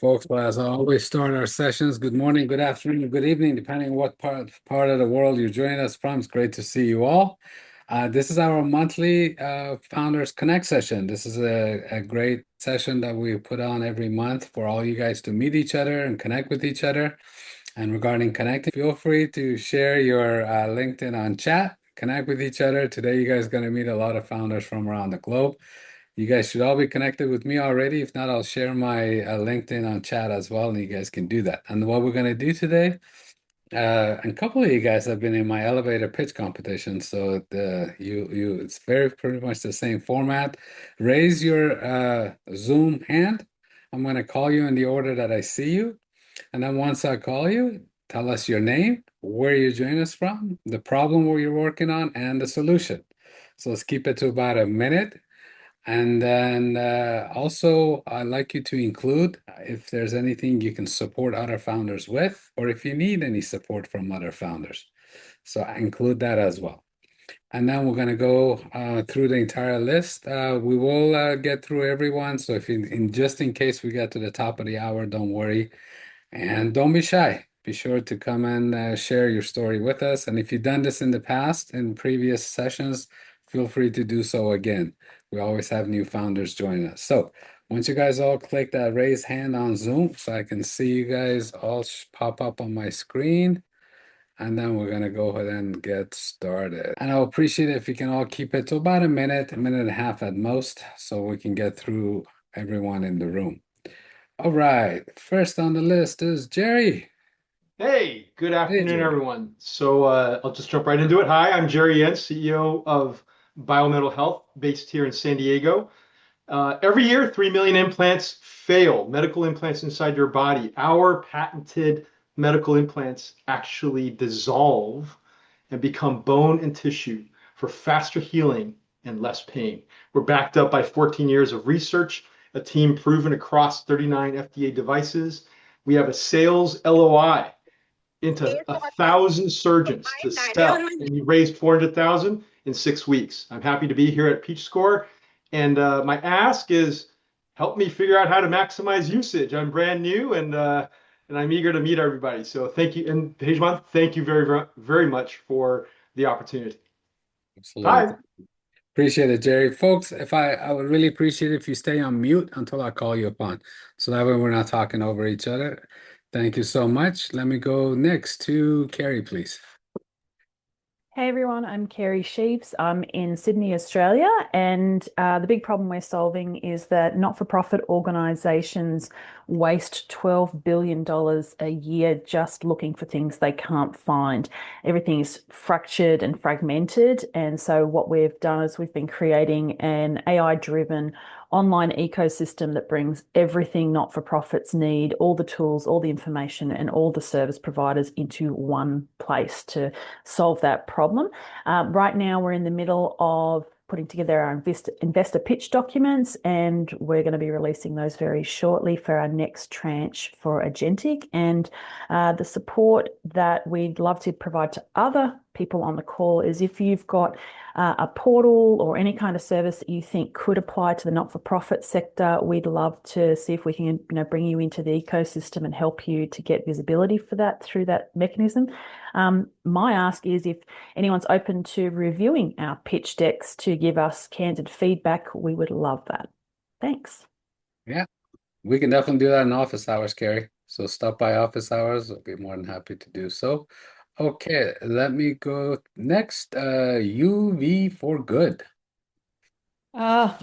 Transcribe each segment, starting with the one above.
folks. Well, as I always start our sessions, good morning, good afternoon, good evening, depending on what part of the world you're joining us from. It's great to see you all. This is our monthly Founders Connect session. This is a great session that we put on every month for all you guys to meet each other and connect with each other. And regarding connecting, feel free to share your LinkedIn on chat, connect with each other. Today, you guys are going to meet a lot of founders from around the globe. You guys should all be connected with me already. If not, I'll share my LinkedIn on chat as well, and you guys can do that. And what we're going to do today, and a couple of you guys have been in my elevator pitch competition, so it's very pretty much the same format. Raise your Zoom hand. I'm going to call you in the order that I see you, and then once I call you, tell us your name, where you're joining us from, the problem where you're working on, and the solution. So let's keep it to about a minute. And then also, I'd like you to include if there's anything you can support other founders with, or if you need any support from other founders. So I include that as well. And then we're going to go through the entire list. We will get through everyone. So if just in case we get to the top of the hour, don't worry. And don't be shy. Be sure to come and share your story with us. And if you've done this in the past, in previous sessions, feel free to do so again. We always have new founders join us. So once you guys all click that raise hand on Zoom, so I can see you guys all pop up on my screen. And then we're going to go ahead and get started. And I'll appreciate it if you can all keep it to about a minute and a half at most, so we can get through everyone in the room. All right, first on the list is Jerry. Hey, good Hey, afternoon, Jerry. everyone. I'll just jump right into it. Hi, I'm Jerry Yens, CEO of Biomental Health, based here in San Diego. Every year, 3 million implants fail, medical implants inside your body. Our patented medical implants actually dissolve and become bone and tissue for faster healing and less pain. We're backed up by 14 years of research, a team proven across 39 FDA devices. We have a sales LOI into 1,000 surgeons to sell, and you raised 400,000 in 6 weeks. I'm happy to be here at Peachscore, and my ask is help me figure out how to maximize usage. I'm brand new, and I'm eager to meet everybody. So thank you, and Pejman, thank you very much for the opportunity. Absolutely. Hi. Appreciate it, Jerry. Folks, if I would really appreciate it if you stay on mute until I call you upon. So that way we're not talking over each other. Thank you so much. Let me go next to Carrie, please. Hey everyone, I'm Kerry Sheaves. I'm in Sydney, Australia, and the big problem we're solving is that not-for-profit organisations waste $12 billion a year just looking for things they can't find. Everything is fractured and fragmented, and so what we've done is we've been creating an AI-driven online ecosystem that brings everything not-for-profits need, all the tools, all the information, and all the service providers into one place to solve that problem. Right now, we're in the middle of putting together our investor pitch documents, and we're going to be releasing those very shortly for our next tranche for Agentic. And the support that we'd love to provide to other people on the call is if you've got a portal or any kind of service that you think could apply to the not-for-profit sector, we'd love to see if we can, bring you into the ecosystem and help you to get visibility for that through that mechanism. My ask is if anyone's open to reviewing our pitch decks to give us candid feedback, we would love that. Thanks. Yeah, we can definitely do that in office hours, Carrie. So stop by office hours. I'll be more than happy to do so. Okay, let me go next. UV for Good. Uh,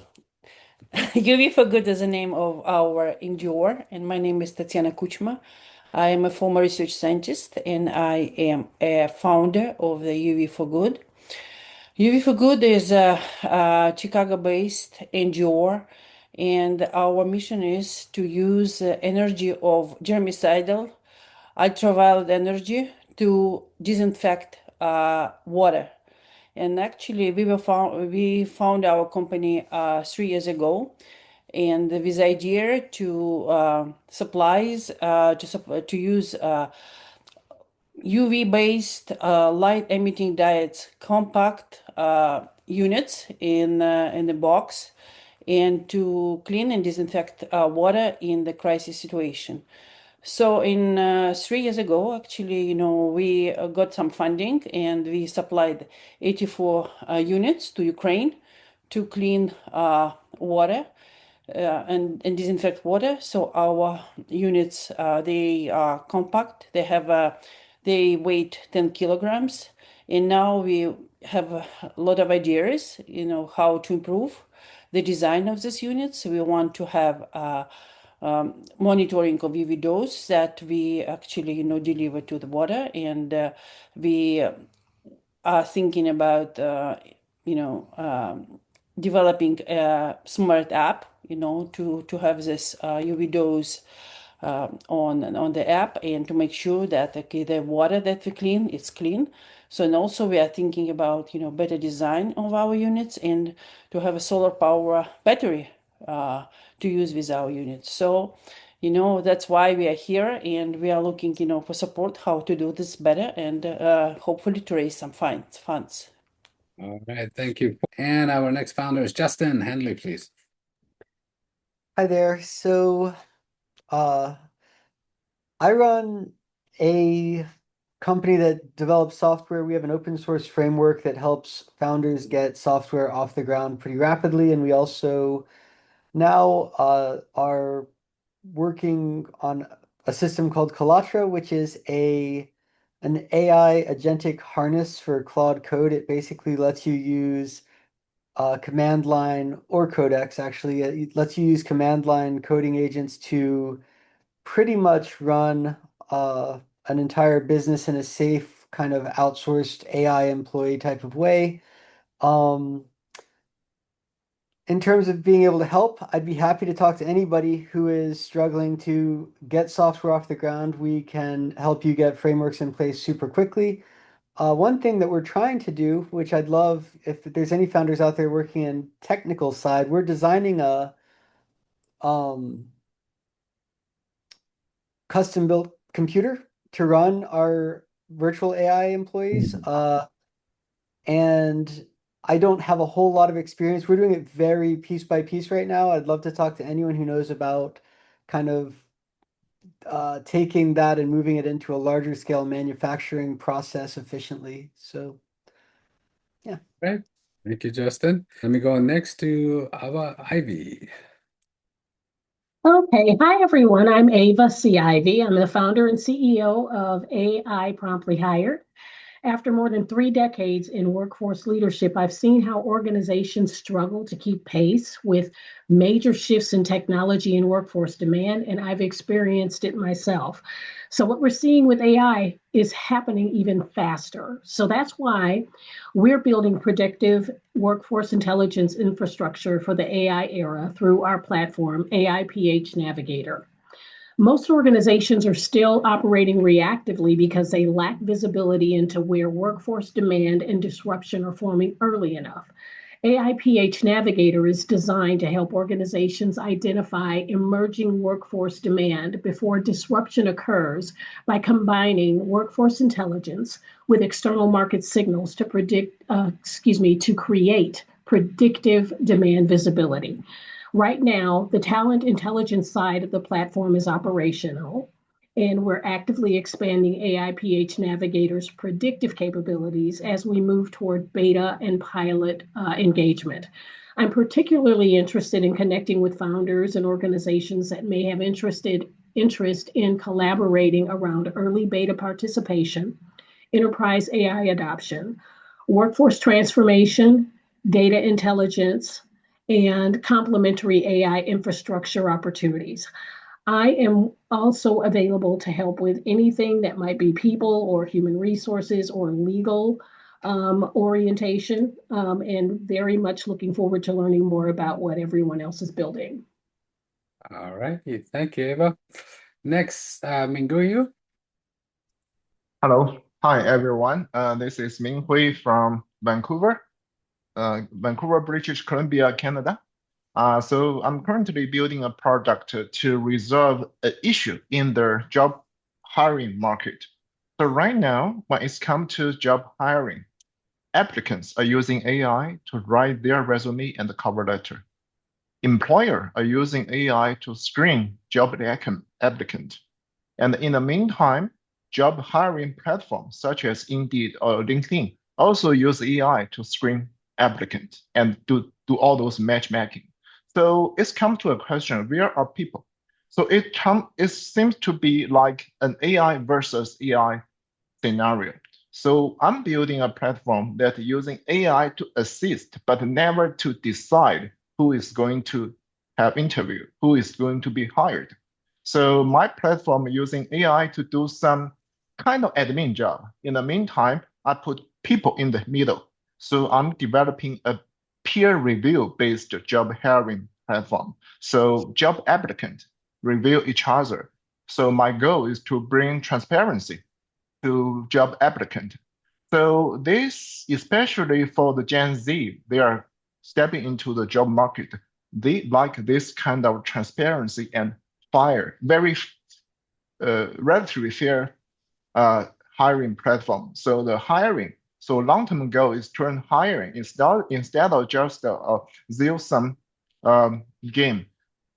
UV for Good is the name of our Endure, and my name is Tatiana Kuchma. I am a former research scientist, and I am a founder of the UV for Good. UV for Good is a Chicago-based NGO, and our mission is to use the energy of germicidal ultraviolet energy to disinfect water. And actually, we found our company 3 years ago, and with idea to supplies to use UV-based light-emitting diodes compact units in the box, and to clean and disinfect water in the crisis situation. So in 3 years ago, actually, we got some funding and we supplied 84 units to Ukraine to clean water and disinfect water. So our units, they are compact. They weight 10 kilograms. And now we have a lot of ideas, how to improve the design of these units. We want to have monitoring of UV dose that we actually, deliver to the water, and we are thinking about, developing a smart app, to have this UV dose on the app and to make sure that the water that we clean is clean. So, and also we are thinking about, better design of our units and to have a solar power battery to use with our units. So, that's why we are here and we are looking, for support how to do this better and hopefully to raise some funds. All right, thank you. And our next founder is Justin Henley, please. Hi there. So, I run a company that develops software. We have an open source framework that helps founders get software off the ground pretty rapidly. And we also now are working on a system called Kalatra, which is an AI agentic harness for Claude Code. It basically lets you use command line or codecs, actually. It lets you use command line coding agents to pretty much run an entire business in a safe kind of outsourced AI employee type of way. In terms of being able to help, I'd be happy to talk to anybody who is struggling to get software off the ground. We can help you get frameworks in place super quickly. One thing that we're trying to do, which I'd love if there's any founders out there working in technical side, we're designing a custom built computer to run our virtual AI employees. And I don't have a whole lot of experience. We're doing it very piece by piece right now. I'd love to talk to anyone who knows about kind of taking that and moving it into a larger scale manufacturing process efficiently. So, yeah. Right. Thank you, Justin. Let me go next to Ava Ivy. Okay, hi everyone. I'm Ava C. Ivy. I'm the founder and CEO of AI Promptly Hired. After more than 3 decades in workforce leadership, I've seen how organizations struggle to keep pace with major shifts in technology and workforce demand, and I've experienced it myself. So, what we're seeing with AI is happening even faster. So, that's why we're building predictive workforce intelligence infrastructure for the AI era through our platform, AI PH Navigator. Most organizations are still operating reactively because they lack visibility into where workforce demand and disruption are forming early enough. AIPH Navigator is designed to help organizations identify emerging workforce demand before disruption occurs by combining workforce intelligence with external market signals to to create predictive demand visibility. Right now, the talent intelligence side of the platform is operational, and we're actively expanding AIPH Navigator's predictive capabilities as we move toward beta and pilot engagement. I'm particularly interested in connecting with founders and organizations that may have interest in collaborating around early beta participation, enterprise AI adoption, workforce transformation, data intelligence, and complementary AI infrastructure opportunities. I am also available to help with anything that might be people or human resources or legal orientation, and very much looking forward to learning more about what everyone else is building. All right. Thank you, Eva. Next, Minguyu. Hello. Hi, everyone. This is Ming Hui from Vancouver, British Columbia, Canada. So I'm currently building a product to resolve an issue in the job hiring market. So right now, when it's come to job hiring, applicants are using AI to write their resume and the cover letter. employer are using AI to screen job applicant. And in the meantime, job hiring platforms such as Indeed or LinkedIn also use AI to screen applicants and do all those matchmaking. So it's come to a question, where are people? So it seems to be like an AI versus AI scenario. So I'm building a platform that using AI to assist, but never to decide who is going to have interview, who is going to be hired. So my platform using AI to do some kind of admin job. In the meantime, I put people in the middle. So I'm developing a peer review based job hiring platform. So job applicants review each other. So my goal is to bring transparency to job applicant. So this, especially for the Gen Z, they are stepping into the job market. They like this kind of transparency and very relatively fair hiring platform. So the hiring, so long-term goal is turn hiring instead of just a zero-sum game,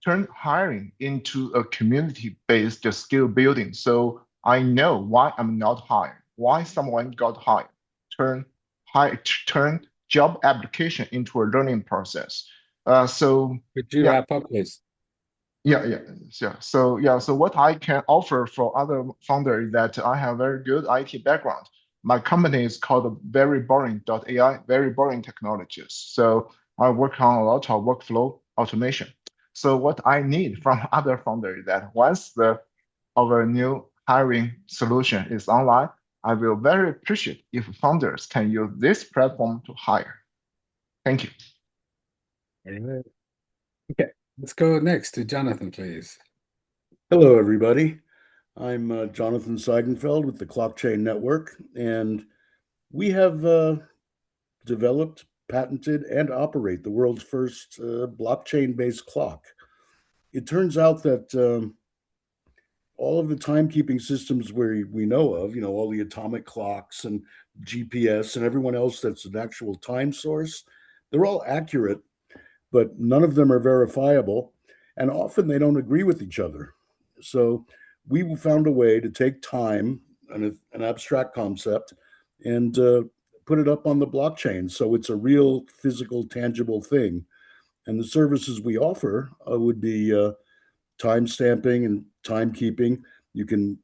turn hiring into a community-based skill building. So I know why I'm not hired, why someone got hired. Turn turn job application into a learning process. So Could you yeah, wrap up, please? yeah. So what I can offer for other founder is that I have very good IT background. My company is called veryboring.ai, Very Boring Technologies. So I work on a lot of workflow automation. So what I need from other founder is that once our new hiring solution is online, I will very appreciate if founders can use this platform to hire. Thank you. All right. Okay, let's go next to Jonathan, please. Hello, everybody. I'm Jonathan Seidenfeld with the Clockchain Network, and we have developed, patented, and operate the world's first blockchain-based clock. It turns out that all of the timekeeping systems we know of, all the atomic clocks and GPS and everyone else that's an actual time source, they're all accurate, but none of them are verifiable, and often they don't agree with each other. So we found a way to take time, an abstract concept, and put it up on the blockchain. So it's a real physical, tangible thing. And the services we offer would be time stamping and timekeeping. You can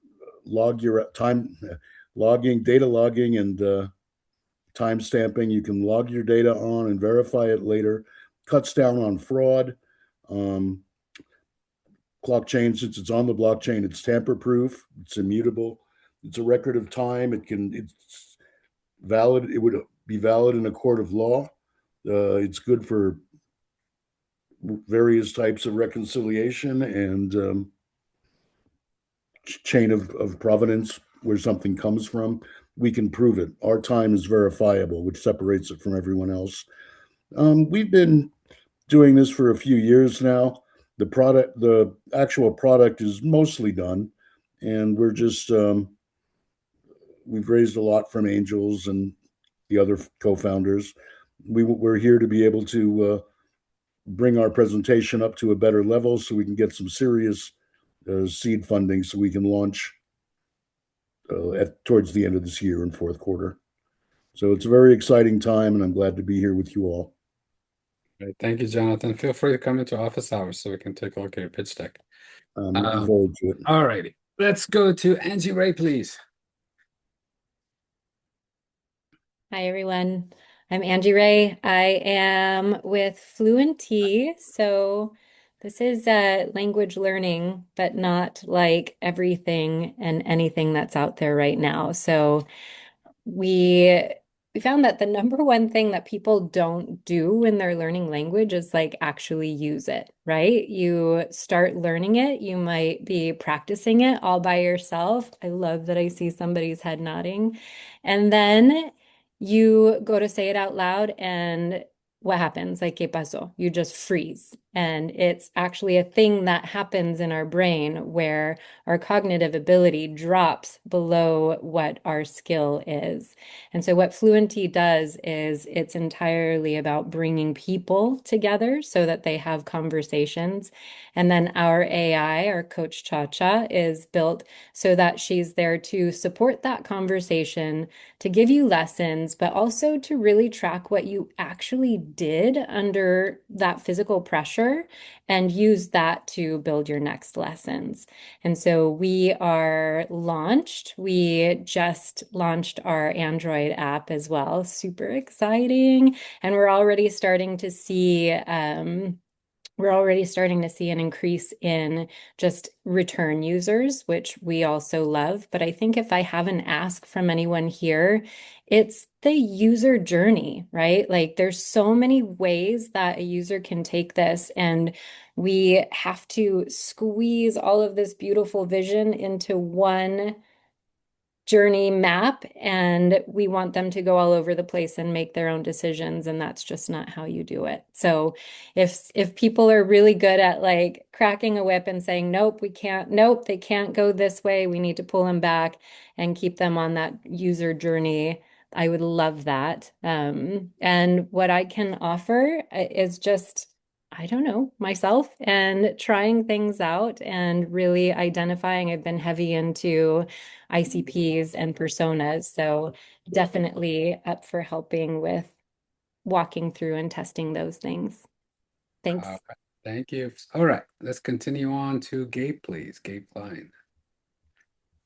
log your time logging, data logging, and time stamping. You can log your data on and verify it later. Cuts down on fraud. Blockchain, since it's on the blockchain, it's tamper-proof. It's immutable. It's a record of time. It's valid. It would be valid in a court of law. It's good for various types of reconciliation and chain of provenance where something comes from. We can prove it. Our time is verifiable, which separates it from everyone else. We've been doing this for a few years now. The actual product is mostly done, and we've raised a lot from angels and the other co-founders. We're here to be able to bring our presentation up to a better level so we can get some serious seed funding so we can launch towards the end of this year in fourth quarter. So it's a very exciting time, and I'm glad to be here with you all. Great. Thank you, Jonathan. Feel free to come into office hours so we can take a look at your pitch deck. I'm looking forward to it. All righty. Let's go to Angie Ray, please. Hi, everyone. I'm Angie Ray. I am with Fluent T. So this is language learning, but not like everything and anything that's out there right now. So we found that the number one thing that people don't do when they're learning language is like actually use it, right? You start learning it, you might be practicing it all by yourself. I love that I see somebody's head nodding. And then you go to say it out loud, and what happens? Like, ¿qué pasó? You just freeze And it's actually a thing that happens in our brain where our cognitive ability drops below what our skill is. And so what Fluenty does is it's entirely about bringing people together so that they have conversations. And then our AI, our coach Cha-Cha, is built so that she's there to support that conversation, to give you lessons, but also to really track what you actually did under that physical pressure and use that to build your next lessons. And so we are launched. We just launched our Android app as well. Super exciting. And we're already starting to see an increase in just return users, which we also love. But I think if I have an ask from anyone here, it's the user journey, right? Like there's so many ways that a user can take this, and we have to squeeze all of this beautiful vision into one journey map, and we want them to go all over the place and make their own decisions, and that's just not how you do it. So if people are really good at like cracking a whip and saying nope, we can't, nope, they can't go this way, we need to pull them back and keep them on that user journey, I would love that. And what I can offer is just, I don't know, myself and trying things out and really identifying. I've been heavy into ICPs and personas, so definitely up for helping with walking through and testing those things. Thanks. All right. Thank you. All right, let's continue on to Gabe, please. Gabe Klein.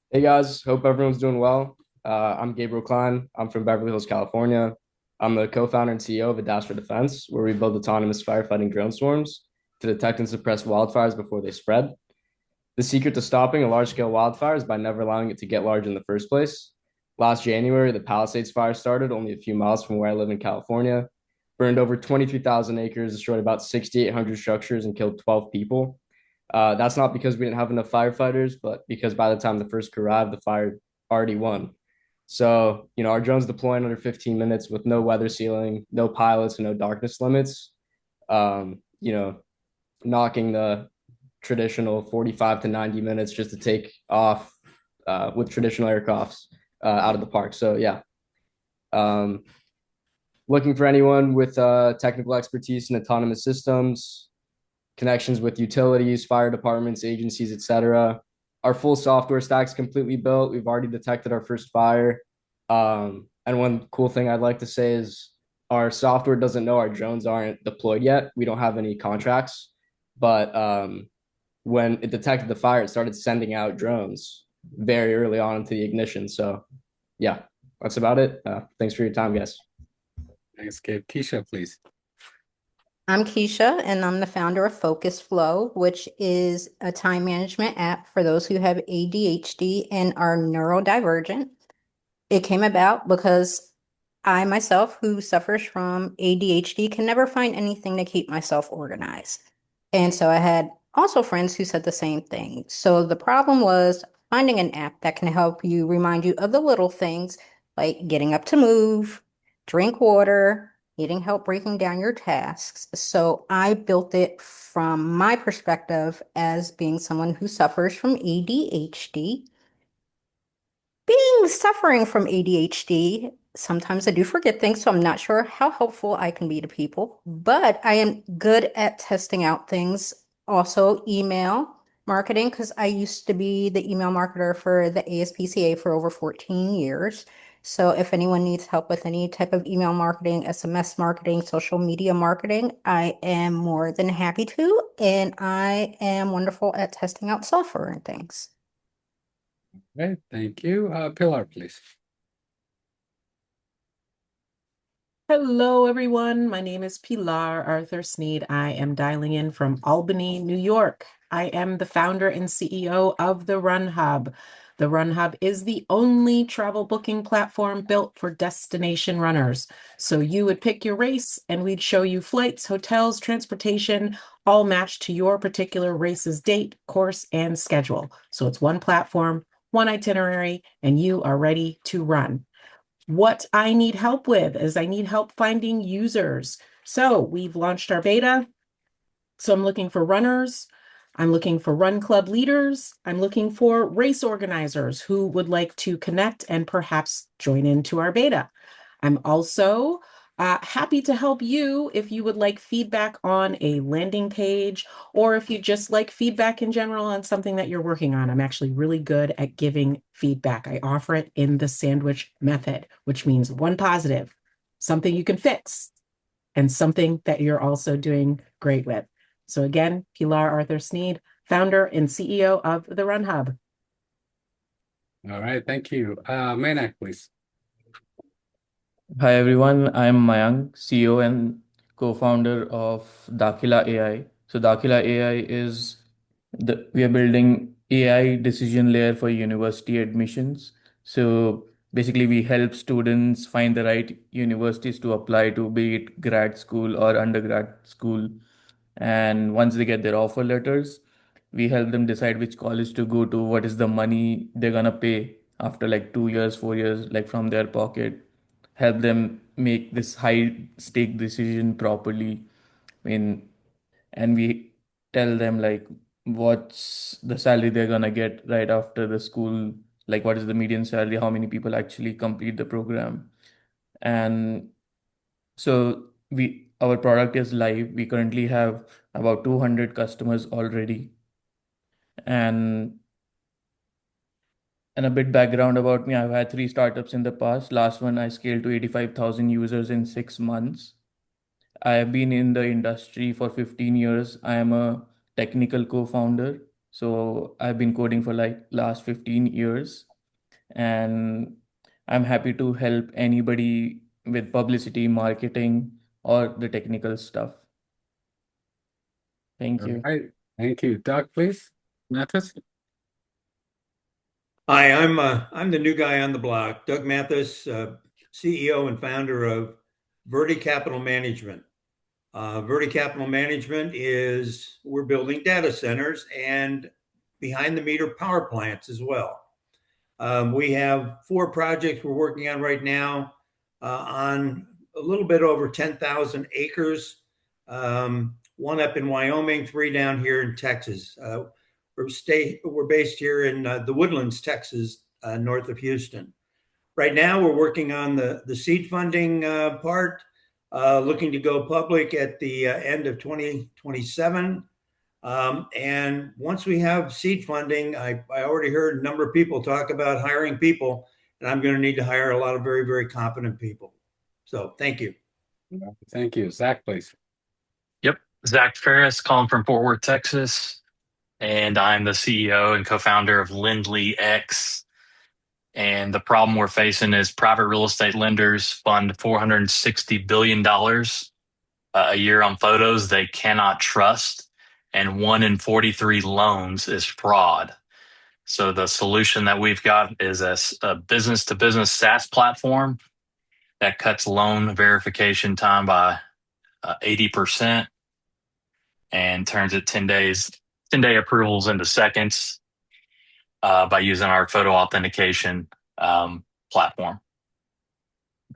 Hey guys, hope everyone's doing well. I'm Gabriel Klein. I'm from Beverly Hills, California. I'm the co-founder and CEO of Adastra Defense, where we build autonomous firefighting drone swarms to detect and suppress wildfires before they spread. The secret to stopping a large-scale wildfire is by never allowing it to get large in the first place. Last January, the Palisades fire started only a few miles from where I live in California, burned over 23,000 acres, destroyed about 6,800 structures, and killed 12 people. That's not because we didn't have enough firefighters, but because by the time the first crew arrived, the fire already won. So, our drones deploy in under 15 minutes with no weather sealing, no pilots, and no darkness limits. Knocking the traditional 45 to 90 minutes just to take off with traditional aircrafts out of the park. So, yeah. Looking for anyone with technical expertise in autonomous systems, connections with utilities, fire departments, agencies, etc. Our full software stack's completely built. We've already detected our first fire. And one cool thing I'd like to say is our software doesn't know our drones aren't deployed yet. We don't have any contracts. But when it detected the fire, it started sending out drones very early on into the ignition. So, yeah, that's about it. Thanks for your time, guys. Thanks, Gabe. Keisha, please. I'm Keisha, and I'm the founder of Focus Flow, which is a time management app for those who have ADHD and are neurodivergent. It came about because I myself, who suffers from ADHD, can never find anything to keep myself organized. And so I had also friends who said the same thing. So the problem was finding an app that can help you remind you of the little things like getting up to move, drink water, needing help breaking down your tasks. So I built it from my perspective as being someone who suffers from ADHD. Suffering from ADHD, sometimes I do forget things, so I'm not sure how helpful I can be to people, but I am good at testing out things. Also, email marketing, because I used to be the email marketer for the ASPCA for over 14 years. So if anyone needs help with any type of email marketing, SMS marketing, social media marketing, I am more than happy to, and I am wonderful at testing out software and things. Okay, thank you. Pilar, please. Hello, everyone. My name is Pilar Arthur Sneed. I am dialing in from Albany, New York. I am the founder and CEO of the Run Hub. The Run Hub is the only travel booking platform built for destination runners. So you would pick your race and we'd show you flights, hotels, transportation, all matched to your particular race's date, course, and schedule. So it's one platform, one itinerary, and you are ready to run. What I need help with is I need help finding users. So we've launched our beta. So I'm looking for runners. I'm looking for run club leaders. I'm looking for race organizers who would like to connect and perhaps join into our beta. I'm also happy to help you if you would like feedback on a landing page, or if you just like feedback in general on something that you're working on. I'm actually really good at giving feedback. I offer it in the sandwich method, which means one positive, something you can fix, and something that you're also doing great with. So again, Pilar Arthur Sneed, founder and CEO of the Run Hub. All right, thank you. Mayank, please. Hi everyone, I'm Mayank, CEO and co-founder of Dakila AI. So Dakila AI is we are building AI decision layer for university admissions. So basically we help students find the right universities to apply to, be it grad school or undergrad school. And once they get their offer letters, we help them decide which college to go to, what is the money they're gonna pay after like 2 years, 4 years, like from their pocket, help them make this high stake decision properly. I mean, and we tell them like what's the salary they're gonna get right after the school, like what is the median salary, how many people actually complete the program. And so our product is live. We currently have about 200 customers already. And a bit background about me, I've had 3 startups in the past. Last one I scaled to 85,000 users in 6 months. I have been in the industry for 15 years. I am a technical co-founder. So I've been coding for like last 15 years. And I'm happy to help anybody with publicity, marketing, or the technical stuff. Thank All you. right, thank you. Doug, please. Mathis. Hi, I'm the new guy on the block, Doug Mathis, CEO and founder of Verdi Capital Management. Verdi Capital Management is we're building data centers and behind the meter power plants as well. We have 4 projects we're working on right now on a little bit over 10,000 acres. One up in Wyoming, 3 down here in Texas. We're based here in the Woodlands, Texas, north of Houston. Right now, we're working on the seed funding part, looking to go public at the end of 2027. And once we have seed funding, I already heard a number of people talk about hiring people, and I'm going to need to hire a lot of very, very competent people. So thank you. Thank you. Zach, please. Yep. Zach Ferris, calling from Fort Worth, Texas. And I'm the CEO and co-founder of Lendly X. And the problem we're facing is private real estate lenders fund $460 billion a year on photos they cannot trust. And 1 in 43 loans is fraud. So the solution that we've got is a business-to-business SaaS platform that cuts loan verification time by 80% and turns it 10-day approvals into seconds by using our photo authentication platform.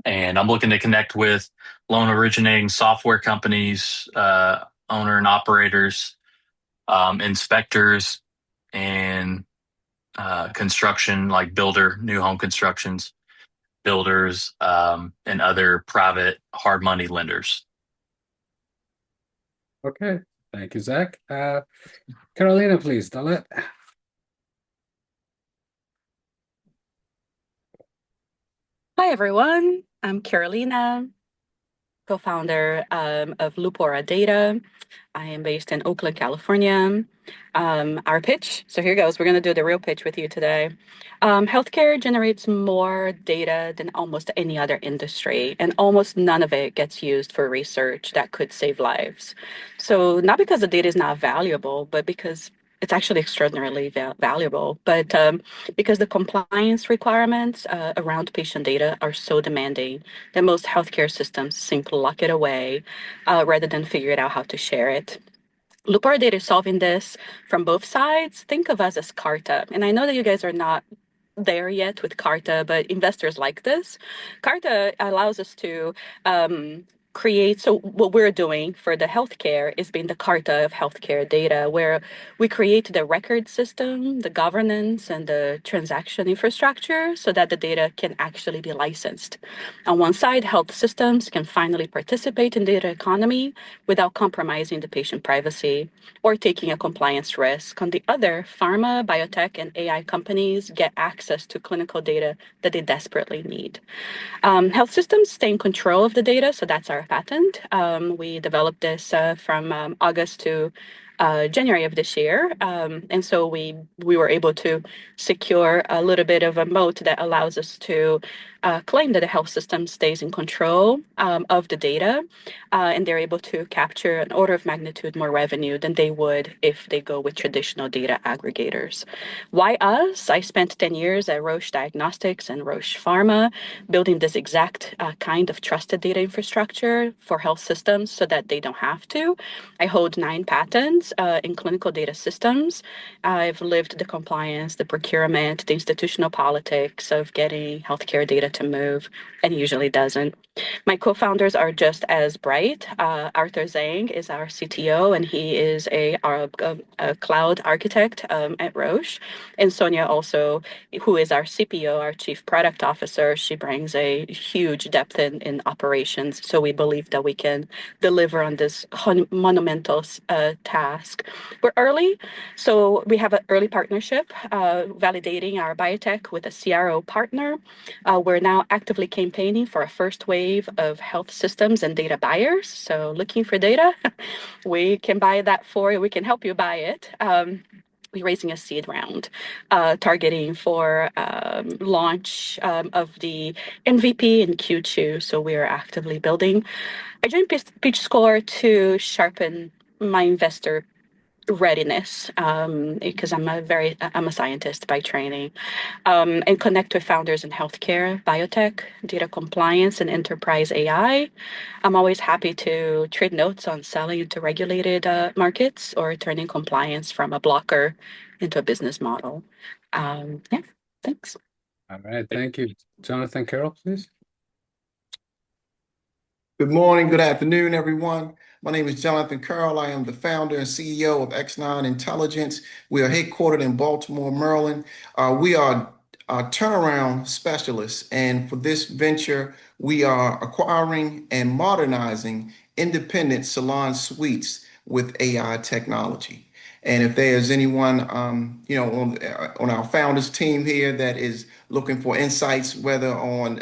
And I'm looking to connect with loan originating software companies, owner and operators, inspectors, and construction, like new home constructions, builders, and other private hard money lenders. Okay, thank you, Zach. Carolina, please. Dalit. Hi, everyone. I'm Carolina, co-founder of Lupora Data. I am based in Oakland, California. Our pitch, so here goes. We're going to do the real pitch with you today. Healthcare generates more data than almost any other industry, and almost none of it gets used for research that could save lives. So not because the data is not valuable, but because it's actually extraordinarily valuable, but because the compliance requirements around patient data are so demanding that most healthcare systems seem to lock it away rather than figure it out how to share it. Lupar Data is solving this from both sides. Think of us as Carta. And I know that you guys are not there yet with Carta, but investors like this. Carta allows us to So what we're doing for the healthcare is being the Carta of healthcare data, where we create the record system, the governance, and the transaction infrastructure so that the data can actually be licensed. On one side, health systems can finally participate in data economy without compromising the patient privacy or taking a compliance risk. On the other, pharma, biotech, and AI companies get access to clinical data that they desperately need. Health systems stay in control of the data, so that's our patent. We developed this from August to January of this year, and so we were able to secure a little bit of a moat that allows us to claim that the health system stays in control of the data, and they're able to capture an order of magnitude more revenue than they would if they go with traditional data aggregators. Why us? I spent 10 years at Roche Diagnostics and Roche Pharma building this exact kind of trusted data infrastructure for health systems so that they don't have to. I hold 9 patents in clinical data systems. I've lived the compliance, the procurement, the institutional politics of getting healthcare data to move, and it usually doesn't. My co-founders are just as bright. Arthur Zhang is our CTO, and he is a cloud architect at Roche. And Sonia also, who is our CPO, our Chief Product Officer, she brings a huge depth in operations. So we believe that we can deliver on this monumental task. We're early, so we have an early partnership validating our biotech with a CRO partner. We're now actively campaigning for a first wave of health systems and data buyers. So looking for data, we can buy that for you. We can help you buy it. We're raising a seed round, targeting for launch of the MVP in Q2. So we are actively building. I joined Peachscore to sharpen my investor readiness because I'm a scientist by training, and connect with founders in healthcare, biotech, data compliance, and enterprise AI. I'm always happy to trade notes on selling into regulated markets or turning compliance from a blocker into a business model. Yeah, thanks. All right, thank you. Jonathan Carroll, please. Good morning, good afternoon, everyone. My name is Jonathan Carroll. I am the founder and CEO of X9 Intelligence. We are headquartered in Baltimore, Maryland. We are turnaround specialists, and for this venture, we are acquiring and modernizing independent salon suites with AI technology. And if there's anyone, on our founders team here that is looking for insights, whether on,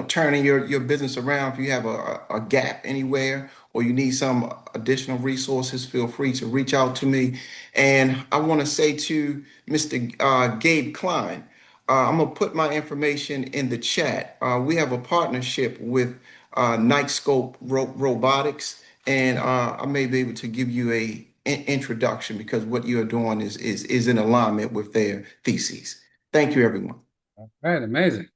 turning your business around, if you have a gap anywhere or you need some additional resources, feel free to reach out to me. And I want to say to Mr. Gabe Klein, I'm going to put my information in the chat. We have a partnership with Nightscope Robotics, and I may be able to give you a introduction because what you're doing is in alignment with their theses. Thank you, everyone. All right, amazing.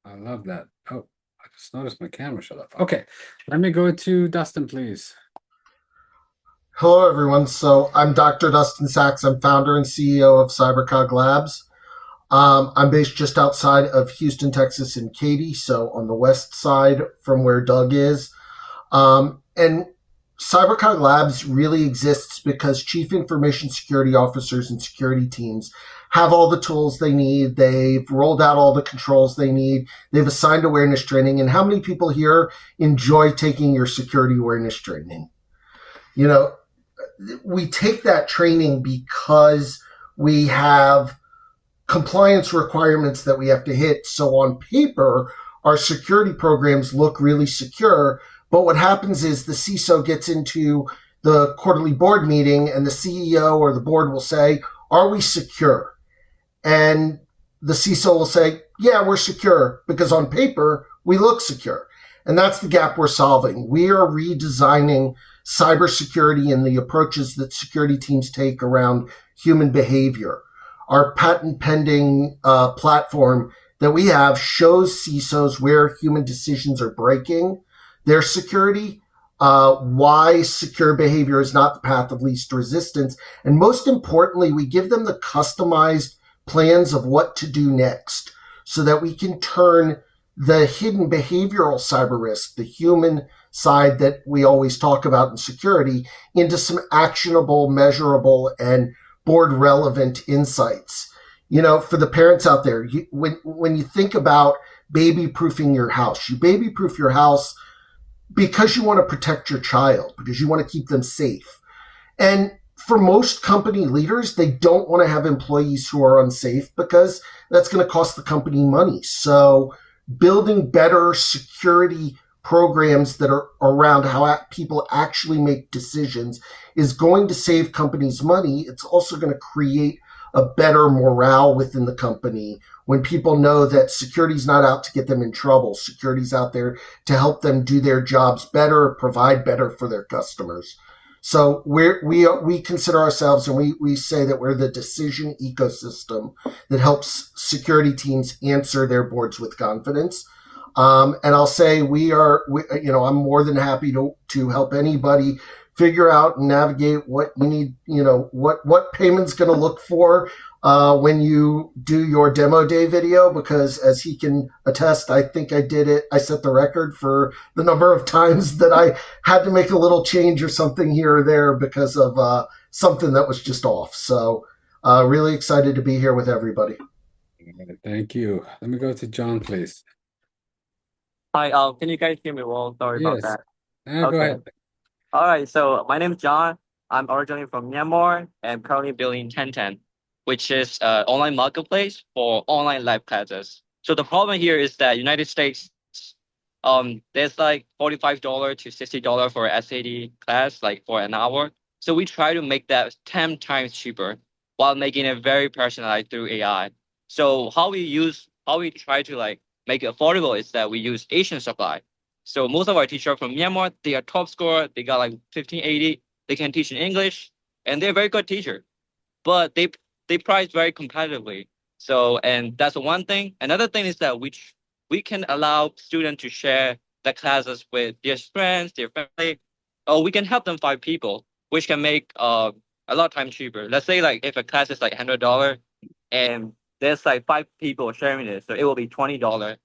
I love that. Oh, I just noticed my camera shut off. Okay, let me go to Dustin, please. Hello, everyone. So I'm Dr. Dustin Sachs. I'm founder and CEO of CyberCog Labs. I'm based just outside of Houston, Texas in Katy, so on the west side from where Doug is. And CyberCog Labs really exists because chief information security officers and security teams have all the tools they need. They've rolled out all the controls they need. They've assigned awareness training. And how many people here enjoy taking your security awareness training? You know, we take that training because we have compliance requirements that we have to hit. So on paper, our security programs look really secure. But what happens is the CISO gets into the quarterly board meeting and the CEO or the board will say, are we secure? And the CISO will say, yeah, we're secure because on paper, we look secure. And that's the gap we're solving. We are redesigning cybersecurity and the approaches that security teams take around human behavior. Our patent pending platform that we have shows CISOs where human decisions are breaking their security, why secure behavior is not the path of least resistance. And most importantly, we give them the customized plans of what to do next so that we can turn the hidden behavioral cyber risk, the human side that we always talk about in security, into some actionable, measurable, and board relevant insights. For the parents out there, when you think about baby proofing your house, you baby proof your house because you want to protect your child, because you want to keep them safe. And for most company leaders, they don't want to have employees who are unsafe because that's going to cost the company money. So building better security programs that are around how people actually make decisions is going to save companies money. It's also going to create a better morale within the company when people know that security's not out to get them in trouble. Security's out there to help them do their jobs better, provide better for their customers. So we consider ourselves, and we say that we're the decision ecosystem that helps security teams answer their boards with confidence. And I'll say I'm more than happy to help anybody figure out and navigate what you need, what payment's going to look for when you do your demo day video, because as he can attest, I think I set the record for the number of times that I had to make a little change or something here or there because of something that was just off. So really excited to be here with everybody. Thank you. Let me go to John, please. Hi, can you guys hear me well? Sorry about Yes. that. Go ahead. All right, so my name is John. I'm originally from Myanmar and currently building 1010, which is an online marketplace for online live classes. So the problem here is that United States, there's like $45 to $60 for an SAT class, like for an hour. So we try to make that 10 times cheaper while making it very personalized through AI. So how we try to like make it affordable is that we use Asian supply. So most of our teachers from Myanmar, they are top scorer. They got like 1580. They can teach in English, and they're a very good teacher. But they price very competitively. So, and that's one thing. Another thing is that we can allow students to share the classes with their friends, their family, or we can help them find people, which can make a lot of time cheaper. Let's say like if a class is like $100 and there's like 5 people sharing it, so it will be $20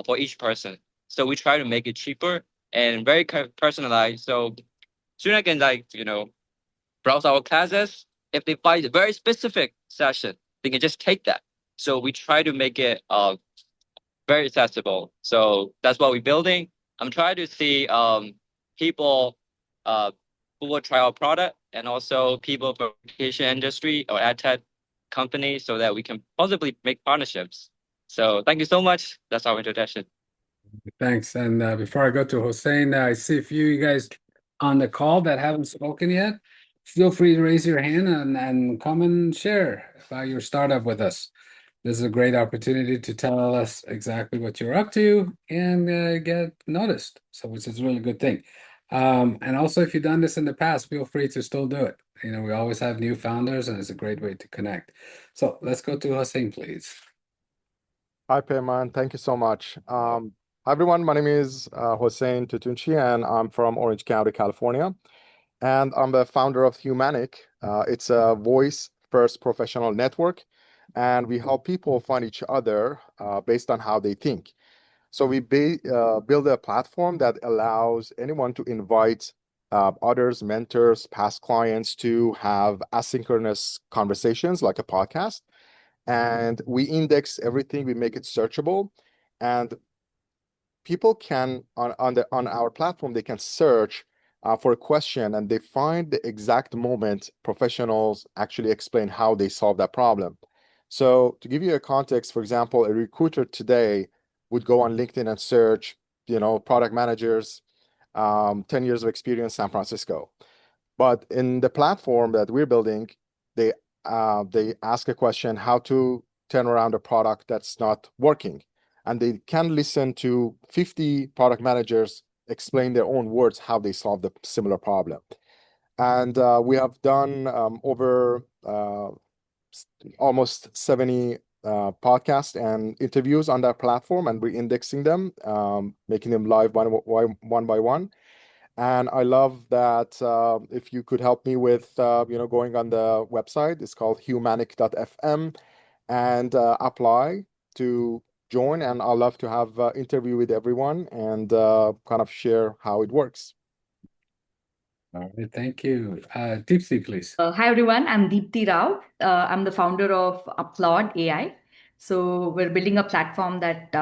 for each person. So we try to make it cheaper and very personalized. So student can browse our classes. If they find a very specific session, they can just take that. So we try to make it very accessible. So that's what we're building. I'm trying to see people who will try our product and also people from the education industry or ad tech companies so that we can possibly make partnerships. So thank you so much. That's our introduction. Thanks. And before I go to Hossein, I see a few of you guys on the call that haven't spoken yet. Feel free to raise your hand and come and share about your startup with us. This is a great opportunity to tell us exactly what you're up to and get noticed, so which is a really good thing. And also, if you've done this in the past, feel free to still do it. We always have new founders, and it's a great way to connect. So let's go to Hossein, please. Hi, Payman. Thank you so much. Hi, everyone. My name is Hossein Tutunchi, and I'm from Orange County, California. And I'm the founder of Humanic. It's a voice-first professional network, and we help people find each other based on how they think. So we build a platform that allows anyone to invite others, mentors, past clients to have asynchronous conversations like a podcast. And we index everything, we make it searchable. And people can, on our platform, they can search for a question and they find the exact moment professionals actually explain how they solve that problem. So to give you a context, for example, a recruiter today would go on LinkedIn and search, product managers, 10 years of experience, San Francisco. But in the platform that we're building, they ask a question, how to turn around a product that's not working. And they can listen to 50 product managers explain their own words how they solve the similar problem. And we have done over almost 70 podcasts and interviews on that platform, and we're indexing them, making them live one by one. And I love that if you could help me with going on the website, it's called humanic.fm, and apply to join, and I'd love to have an interview with everyone and kind of share how it works. All right, thank you. Deepsi, please. Hi everyone, I'm Deepti Rao. I'm the founder of Applaud AI. So we're building a platform that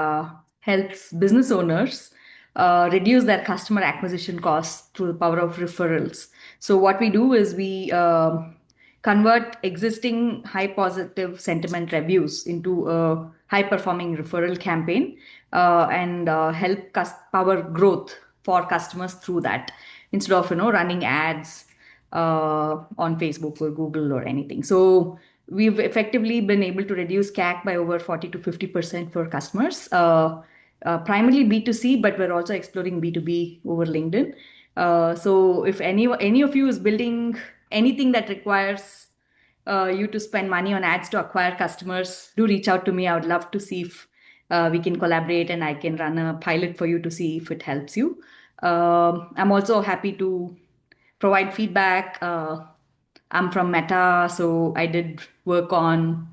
helps business owners reduce their customer acquisition costs through the power of referrals. So what we do is we convert existing high positive sentiment reviews into a high performing referral campaign and help power growth for customers through that instead of running ads on Facebook or Google or anything. So we've effectively been able to reduce CAC by over 40 to 50% for customers, primarily B2C, but we're also exploring B2B over LinkedIn. So if any of you is building anything that requires you to spend money on ads to acquire customers, do reach out to me. I would love to see if we can collaborate and I can run a pilot for you to see if it helps you. I'm also happy to provide feedback. I'm from Meta, so I did work on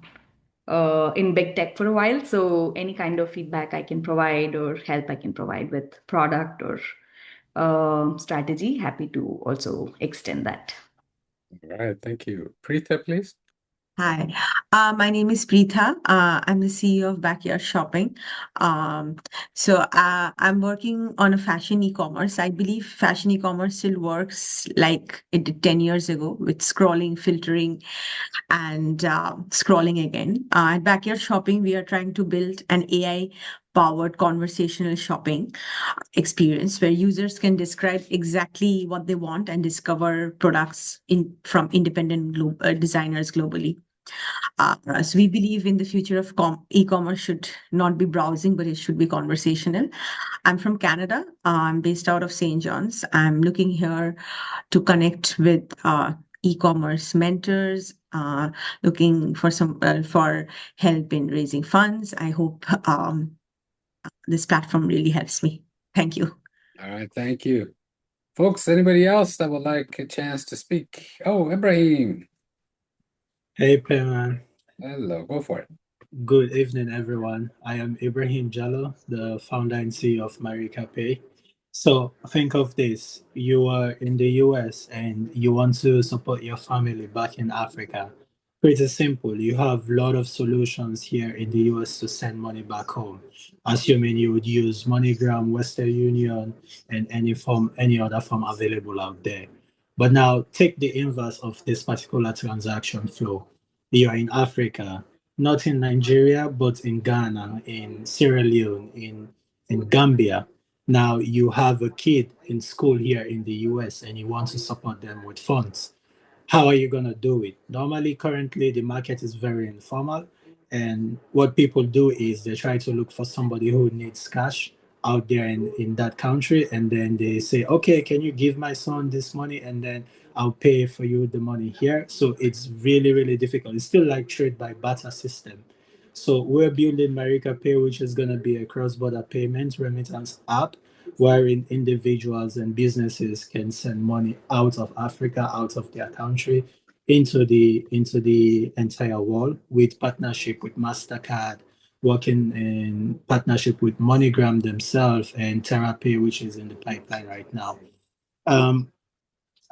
in big tech for a while. So any kind of feedback I can provide or help I can provide with product or strategy, happy to also extend that. All right, thank you. Preetha, please. Hi, my name is Preetha. I'm the CEO of Backyard Shopping. I'm working on a fashion e-commerce. I believe fashion e-commerce still works like it did 10 years ago with scrolling, filtering, and scrolling again. At Backyard Shopping, we are trying to build an AI-powered conversational shopping experience where users can describe exactly what they want and discover products from independent designers globally. So we believe in the future of e-commerce should not be browsing, but it should be conversational. I'm from Canada. I'm based out of St. John's. I'm looking here to connect with e-commerce mentors, looking for for help in raising funds. I hope this platform really helps me. Thank you. All right, thank you. Folks, anybody else that would like a chance to speak? Oh, Ibrahim. Hey, Payman. Hello, go for it. Good evening, everyone. I am Ibrahim Jallo, the founder and CEO of Marika Pay. So think of this. You are in the US and you want to support your family back in Africa. Pretty simple. You have a lot of solutions here in the US to send money back home, assuming you would use MoneyGram, Western Union, and any other form available out there. But now take the inverse of this particular transaction flow. You are in Africa, not in Nigeria, but in Ghana, in Sierra Leone, in Gambia. Now you have a kid in school here in the US and you want to support them with funds. How are you going to do it? Normally, currently, the market is very informal. And what people do is they try to look for somebody who needs cash out there in that country. And then they say, okay, can you give my son this money? And then I'll pay for you the money here. So it's really, really difficult. It's still like trade by barter system. So we're building Marika Pay, which is going to be a cross-border payment remittance app wherein individuals and businesses can send money out of Africa, out of their country, into the entire world with partnership with MasterCard, working in partnership with MoneyGram themselves and TerraPay, which is in the pipeline right now.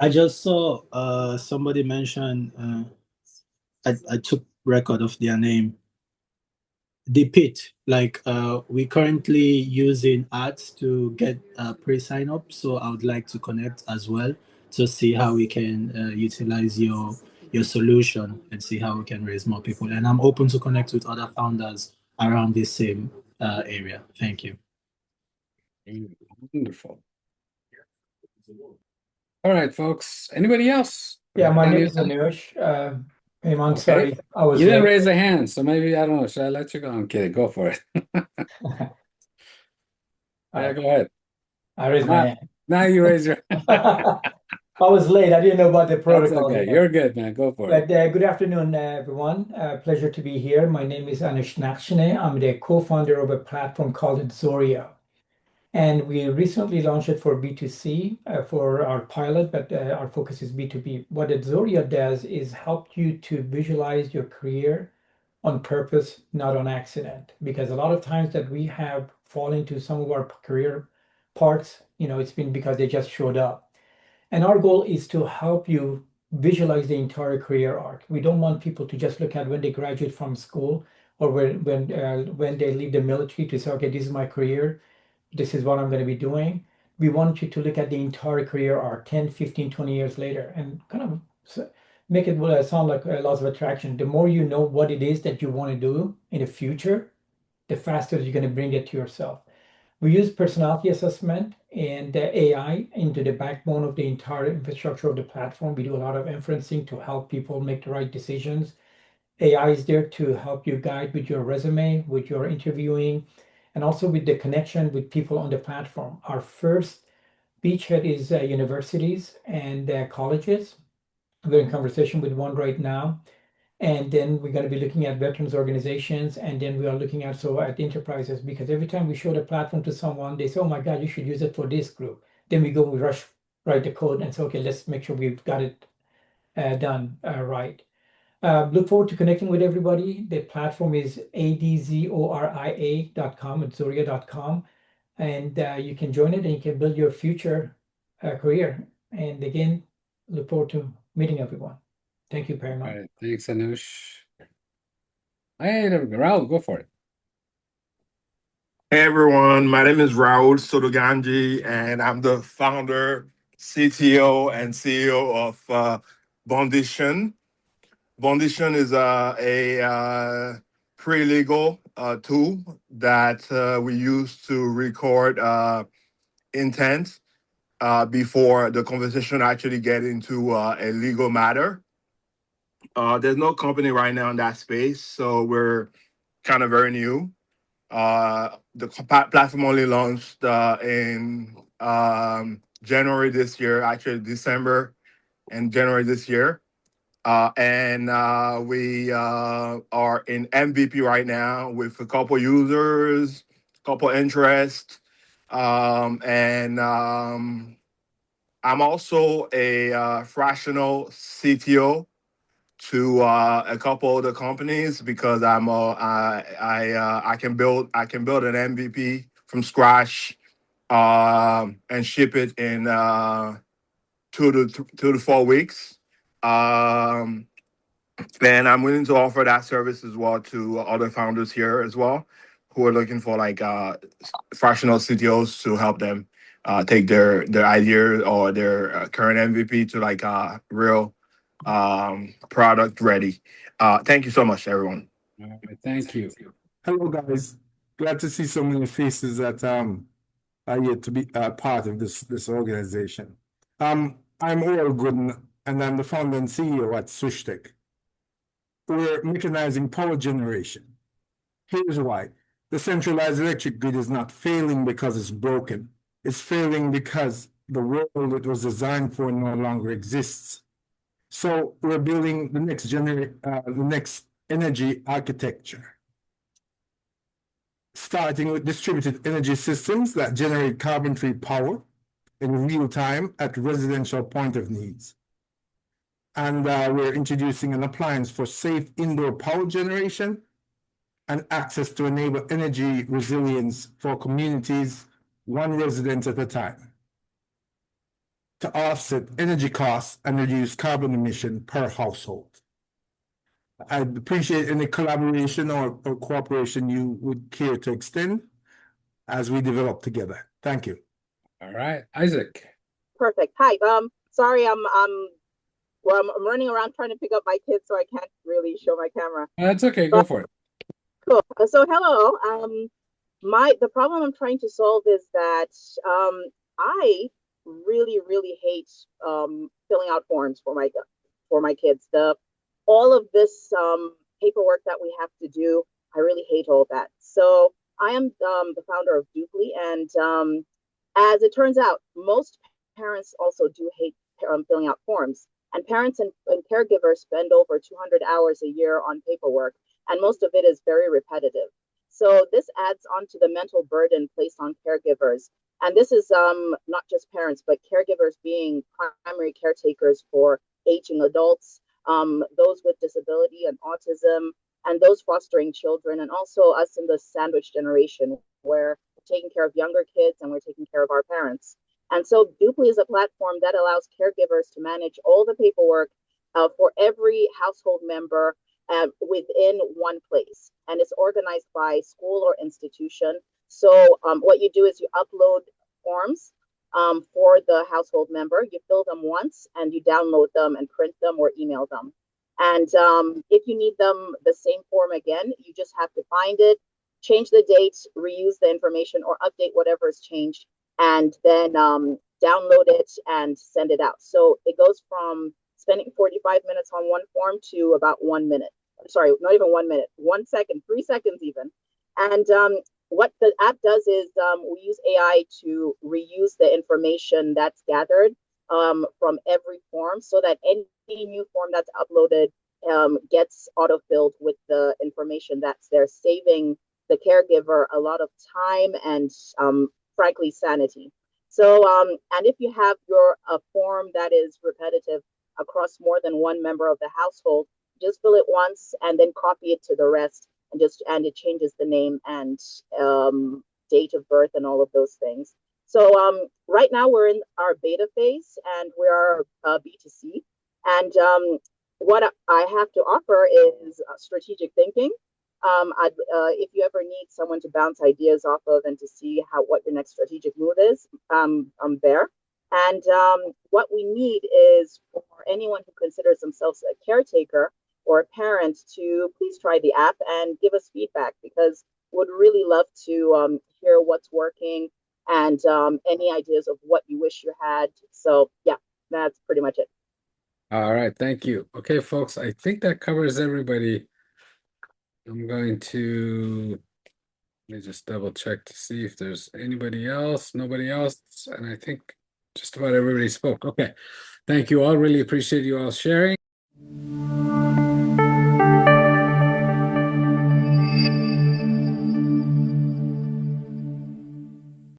I just saw somebody mention, I took record of their name, the pit. Like we currently using ads to get pre-sign up, so I would like to connect as well to see how we can utilize your solution and see how we can raise more people. And I'm open to connect with other founders around this same area. Thank you. Wonderful. All right, folks. Anybody else? Yeah, my name is Anush. I'm sorry, I was You didn't late. raise a hand, so maybe, I don't know, should I let you go? I'm kidding, go for it. Yeah, go ahead. I raised my hand. Now you raise your I was late. I didn't know about the That's protocol okay. here. You're good, man. Go for it. But good afternoon, everyone. Pleasure to be here. My name is Anush Nakshane. I'm the co-founder of a platform called Zoria. And we recently launched it for B2C for our pilot, but our focus is B2B. What Zoria does is help you to visualize your career on purpose, not on accident. Because a lot of times that we have fallen into some of our career parts, it's been because they just showed up. And our goal is to help you visualize the entire career arc. We don't want people to just look at when they graduate from school or when they leave the military to say, okay, this is my career, this is what I'm going to be doing. We want you to look at the entire career arc 10, 15, 20 years later and kind of make it sound like a laws of attraction. The more you know what it is that you want to do in the future, the faster you're going to bring it to yourself. We use personality assessment and AI into the backbone of the entire infrastructure of the platform. We do a lot of inferencing to help people make the right decisions. AI is there to help you guide with your resume, with your interviewing, and also with the connection with people on the platform. Our first beachhead is universities and colleges. We're in conversation with one right now. And then we're going to be looking at veterans organizations, and then we are looking at at enterprises, because every time we show the platform to someone, they say, "Oh my God, you should use it for this group." Then we rush, write the code, and say, "Okay, let's make sure we've got it done right." Look forward to connecting with everybody. The platform is adzoria.com at zoria.com, and you can join it and you can build your future career. And again, look forward to meeting everyone. Thank you very much. All right, thanks, Anush. Hey, Raul, go for it. Hey everyone, my name is Raul Sodoganji, and I'm the founder, CTO, and CEO of Bondition. Bondition is a pre-legal tool that we use to record intent before the conversation actually get into a legal matter. There's no company right now in that space, so we're kind of very new. The platform only launched in January this year, actually December and January this year. And we are in MVP right now with a couple users, couple interests. And I'm also a fractional CTO to a couple of the companies because I can build an MVP from scratch and ship it in 2 to 4 weeks. And I'm willing to offer that service as well to other founders here as well who are looking for like fractional CTOs to help them take their idea or their current MVP to like real product ready. Thank you so much, everyone. All right, thank you. Hello, guys. Glad to see so many faces that are yet to be part of this organization. I'm Oral Gooden, and I'm the founder and CEO at Swishtech. We're mechanizing power generation. Here's why. The centralized electric grid is not failing because it's broken. It's failing because the world it was designed for no longer exists. So we're building the next energy architecture, starting with distributed energy systems that generate carbon-free power in real time at residential point of needs. And we're introducing an appliance for safe indoor power generation and access to enable energy resilience for communities, one resident at a time, to offset energy costs and reduce carbon emission per household. I'd appreciate any collaboration or cooperation you would care to extend as we develop together. Thank you. All right, Isaac. Perfect. Hi. Sorry, I'm running around trying to pick up my kids, so I can't really show my camera. That's okay. Go for it. Cool. So hello. The problem I'm trying to solve is that I really hate filling out forms for my kids. All of this paperwork that we have to do, I really hate all that. So I am the founder of Duply, and as it turns out, most parents also do hate filling out forms. And parents and caregivers spend over 200 hours a year on paperwork, and most of it is very repetitive. So this adds on to the mental burden placed on caregivers. And this is not just parents, but caregivers being primary caretakers for aging adults, those with disability and autism, and those fostering children, and also us in the sandwich generation where we're taking care of younger kids and we're taking care of our parents. And so Duply is a platform that allows caregivers to manage all the paperwork for every household member within one place. And it's organized by school or institution. So what you do is you upload forms for the household member. You fill them once and you download them and print them or email them. And if you need them the same form again, you just have to find it, change the date, reuse the information, or update whatever is changed, and then download it and send it out. So it goes from spending 45 minutes on one form to about 1 minute. Sorry, not even 1 minute, 1 second, 3 seconds even. And what the app does is we use AI to reuse the information that's gathered from every form so that any new form that's uploaded gets autofilled with the information that's there, saving the caregiver a lot of time and frankly sanity. So and if you have a form that is repetitive across more than one member of the household, just fill it once and then copy it to the rest, and it changes the name and date of birth and all of those things. So right now we're in our beta phase and we are B2C. And what I have to offer is strategic thinking. If you ever need someone to bounce ideas off of and to see what your next strategic move is, I'm there. And what we need is for anyone who considers themselves a caretaker or a parent to please try the app and give us feedback, because would really love to hear what's working and any ideas of what you wish you had. So yeah, that's pretty much it. All right, thank you. Okay, folks, I think that covers everybody. I'm going to let me just double check to see if there's anybody else. Nobody else, and I think just about everybody spoke. Okay, thank you all. Really appreciate you all sharing.